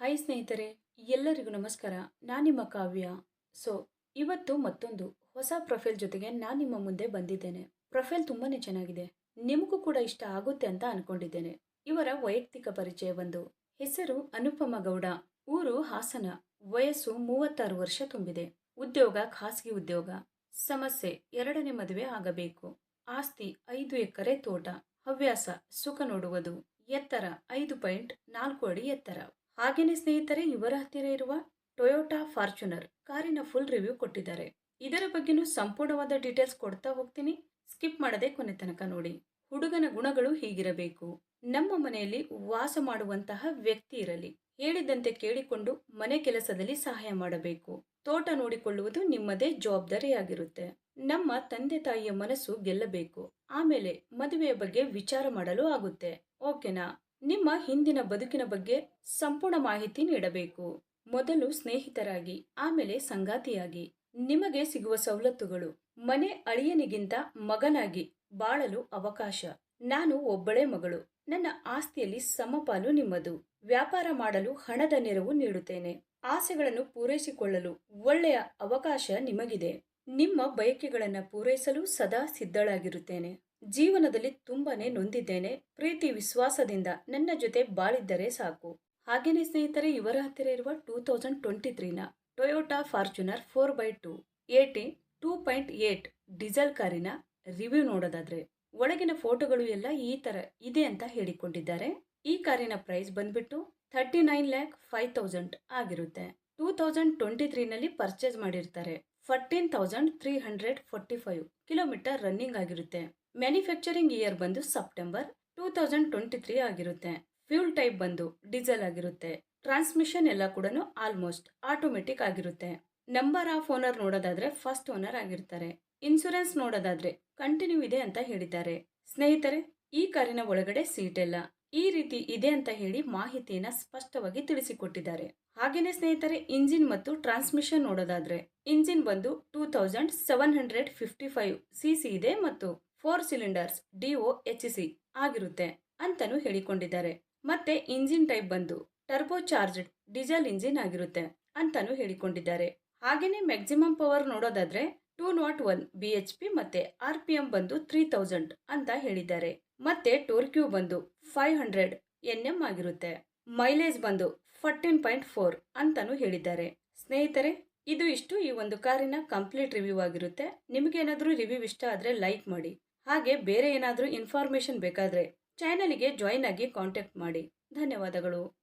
Hi ಸ್ನೇಹಿತರೆ, ಎಲ್ಲರಿಗೂ ನಮಸ್ಕಾರ. ನಾನು ನಿಮ್ಮ ಕಾವ್ಯ. ಸೊ, ಇವತ್ತು ಮತ್ತೊಂದು ಹೊಸ ಪ್ರೊಫೈಲ್ ಜೊತೆಗೆ ನಾನು ನಿಮ್ಮ ಮುಂದೆ ಬಂದಿದ್ದೇನೆ. ಪ್ರೊಫೈಲ್ ತುಂಬಾನೇ ಚೆನ್ನಾಗಿದೆ. ನಿಮಗೂ ಕೂಡ ಇಷ್ಟ ಆಗುತ್ತೆ ಅಂತ ಅನ್ಕೊಂಡಿದ್ದೇನೆ. ಇವರ ವೈಯಕ್ತಿಕ ಪರಿಚಯ ಬಂದು ಹೆಸರು ಅನುಪಮ ಗೌಡ, ಊರು ಹಾಸನ, ವಯಸ್ಸು 36 ವರ್ಷ ತುಂಬಿದೆ. ಉದ್ಯೋಗ ಖಾಸಗಿ ಉದ್ಯೋಗ. ಸಮಸ್ಯೆ ಎರಡನೇ ಮದುವೆ ಆಗಬೇಕು. ಆಸ್ತಿ 5 ಎಕರೆ ತೋಟ. ಹವ್ಯಾಸ ಸುಖ ನೋಡುವುದು. ಎತ್ತರ 5.4 ಅಡಿ ಎತ್ತರ. ಹಾಗೇನೆ ಸ್ನೇಹಿತರೆ, ಇವರ ಹತ್ತಿರ ಇರುವ ಟೊಯೋಟಾ ಫಾರ್ಚುನರ್ ಕಾರಿನ ಫುಲ್ ರಿವ್ಯೂ ಕೊಟ್ಟಿದ್ದಾರೆ. ಇದರ ಬಗ್ಗೆನೂ ಸಂಪೂರ್ಣವಾದ ಡೀಟೇಲ್ಸ್ ಕೊಡ್ತಾ ಹೋಗ್ತೀನಿ. ಸ್ಕಿಪ್ ಮಾಡದೆ ಕೊನೆ ತನಕ ನೋಡಿ. ಹುಡುಗನ ಗುಣಗಳು ಹೀಗಿರಬೇಕು: ನಮ್ಮ ಮನೆಯಲ್ಲಿ ವಾಸ ಮಾಡುವಂತಹ ವ್ಯಕ್ತಿ ಇರಲಿ. ಹೇಳಿದಂತೆ ಕೇಳಿಕೊಂಡು ಮನೆ ಕೆಲಸದಲ್ಲಿ ಸಹಾಯ ಮಾಡಬೇಕು. ತೋಟ ನೋಡಿಕೊಳ್ಳುವುದು ನಿಮ್ಮದೇ ಜವಾಬ್ದಾರಿಯಾಗಿರುತ್ತೆ. ನಮ್ಮ ತಂದೆ ತಾಯಿಯ ಮನಸ್ಸು ಗೆಲ್ಲಬೇಕು. ಆಮೇಲೆ ಮದುವೆಯ ಬಗ್ಗೆ ವಿಚಾರ ಮಾಡಲು ಆಗುತ್ತೆ. ಓಕೆನಾ? ನಿಮ್ಮ ಹಿಂದಿನ ಬದುಕಿನ ಬಗ್ಗೆ ಸಂಪೂರ್ಣ ಮಾಹಿತಿ ನೀಡಬೇಕು. ಮೊದಲು ಸ್ನೇಹಿತರಾಗಿ, ಆಮೇಲೆ ಸಂಗಾತಿಯಾಗಿ. ನಿಮಗೆ ಸಿಗುವ ಸವಲತ್ತುಗಳು: ಮನೆ ಅಳಿಯನಿಗಿಂತ ಮಗನಾಗಿ ಬಾಳಲು ಅವಕಾಶ. ನಾನು ಒಬ್ಬಳೇ ಮಗಳು. ನನ್ನ ಆಸ್ತಿಯಲ್ಲಿ ಸಮಪಾಲು ನಿಮ್ಮದು. ವ್ಯಾಪಾರ ಮಾಡಲು ಹಣದ ನೆರವು ನೀಡುತ್ತೇನೆ. ಆಸೆಗಳನ್ನು ಪೂರೈಸಿಕೊಳ್ಳಲು ಒಳ್ಳೆಯ ಅವಕಾಶ ನಿಮಗಿದೆ. ನಿಮ್ಮ ಬಯಕೆಗಳನ್ನ ಪೂರೈಸಲು ಸದಾ ಸಿದ್ಧಳಾಗಿರುತ್ತೇನೆ. ಜೀವನದಲ್ಲಿ ತುಂಬಾನೇ ನೊಂದಿದ್ದೇನೆ. ಪ್ರೀತಿ ವಿಶ್ವಾಸದಿಂದ ನನ್ನ ಜೊತೆ ಬಾಳಿದ್ದರೆ ಸಾಕು. ಹಾಗೇನೆ ಸ್ನೇಹಿತರೆ, ಇವರ ಹತ್ತಿರ ಇರುವ 2023ನ Toyota Fortuner 4x2 AT 2.8 diesel ಕಾರಿನ ರಿವ್ಯೂ ನೋಡೋದಾದ್ರೆ, ಒಳಗಿನ ಫೋಟೋಗಳು ಎಲ್ಲ ಈ ತರ ಇದೆ ಅಂತ ಹೇಳಿಕೊಂಡಿದ್ದಾರೆ. ಈ ಕಾರಿನ ಪ್ರೈಸ್ ಬಂದ್ಬಿಟ್ಟು 39,05,000 ಆಗಿರುತ್ತೆ. 2023ನಲ್ಲಿ ಪರ್ಚೇಸ್ ಮಾಡಿರ್ತಾರೆ. 14,345 ಕಿಲೋಮೀಟರ್ ರನ್ನಿಂಗ್ ಆಗಿರುತ್ತೆ. ಮ್ಯಾನುಫ್ಯಾಕ್ಚರಿಂಗ್ ಇಯರ್ ಬಂದು ಸೆಪ್ಟೆಂಬರ್ 2023 ಆಗಿರುತ್ತೆ. ಫ್ಯೂಲ್ ಟೈಪ್ ಬಂದು ಡೀಸೆಲ್ ಆಗಿರುತ್ತೆ. ಟ್ರಾನ್ಸ್ಮಿಷನ್ ಎಲ್ಲ ಕೂಡ ಆಲ್ಮೋಸ್ಟ್ ಆಟೋಮೆಟಿಕ್ ಆಗಿರುತ್ತೆ. ನಂಬರ್ ಆಫ್ ಓನರ್ ನೋಡೋದಾದ್ರೆ ಫಸ್ಟ್ ಓನರ್ ಆಗಿರ್ತಾರೆ. ಇನ್ಸೂರೆನ್ಸ್ ನೋಡೋದಾದ್ರೆ ಕಂಟಿನ್ಯೂ ಇದೆ ಅಂತ ಹೇಳಿದ್ದಾರೆ. ಸ್ನೇಹಿತರೆ, ಈ ಕಾರಿನ ಒಳಗಡೆ ಸೀಟ್ ಎಲ್ಲ ಈ ರೀತಿ ಇದೆ ಅಂತ ಹೇಳಿ ಮಾಹಿತಿಯನ್ನ ಸ್ಪಷ್ಟವಾಗಿ ತಿಳಿಸಿಕೊಟ್ಟಿದ್ದಾರೆ. ಹಾಗೇನೆ ಸ್ನೇಹಿತರೆ, ಇಂಜಿನ್ ಮತ್ತು ಟ್ರಾನ್ಸ್ಮಿಷನ್ ನೋಡೋದಾದ್ರೆ ಇಂಜಿನ್ ಬಂದು 2755 cc ಇದೆ ಮತ್ತು 4 ಸಿಲಿಂಡರ್ಸ್ DOHC ಆಗಿರುತ್ತೆ ಅಂತಾನು ಹೇಳಿಕೊಂಡಿದ್ದಾರೆ. ಮತ್ತೆ ಇಂಜಿನ್ ಟೈಪ್ ಬಂದು ಟರ್ಬೋ ಚಾರ್ಜ್ಡ್ ಡೀಸೆಲ್ ಇಂಜಿನ್ ಆಗಿರುತ್ತೆ ಅಂತಾನು ಹೇಳಿಕೊಂಡಿದ್ದಾರೆ. ಹಾಗೇನೆ ಮ್ಯಾಕ್ಸಿಮಮ್ ಪವರ್ ನೋಡೋದಾದ್ರೆ 201 bhp ಮತ್ತೆ RPM ಬಂದು 3000 ಅಂತ ಹೇಳಿದ್ದಾರೆ. ಮತ್ತೆ ಟೋರ್ಕ್ಯೂ ಬಂದು 500 Nm ಆಗಿರುತ್ತೆ. ಮೈಲೇಜ್ ಬಂದು 14.4 ಅಂತಾನು ಹೇಳಿದ್ದಾರೆ. ಸ್ನೇಹಿತರೆ, ಇದು ಇಷ್ಟು ಈ ಒಂದು ಕಾರಿನ ಕಂಪ್ಲೀಟ್ ರಿವ್ಯೂ ಆಗಿರುತ್ತೆ. ನಿಮಗೆ ಏನಾದರೂ ರಿವ್ಯೂ ಇಷ್ಟ ಆದ್ರೆ ಲೈಕ್ ಮಾಡಿ. ಹಾಗೆ ಬೇರೆ ಏನಾದರೂ ಇನ್ಫಾರ್ಮೇಶನ್ ಬೇಕಾದ್ರೆ ಚಾನೆಲ್ಗೆ ಜಾಯಿನ್ ಆಗಿ ಕಾಂಟ್ಯಾಕ್ಟ್ ಮಾಡಿ. ಧನ್ಯವಾದಗಳು.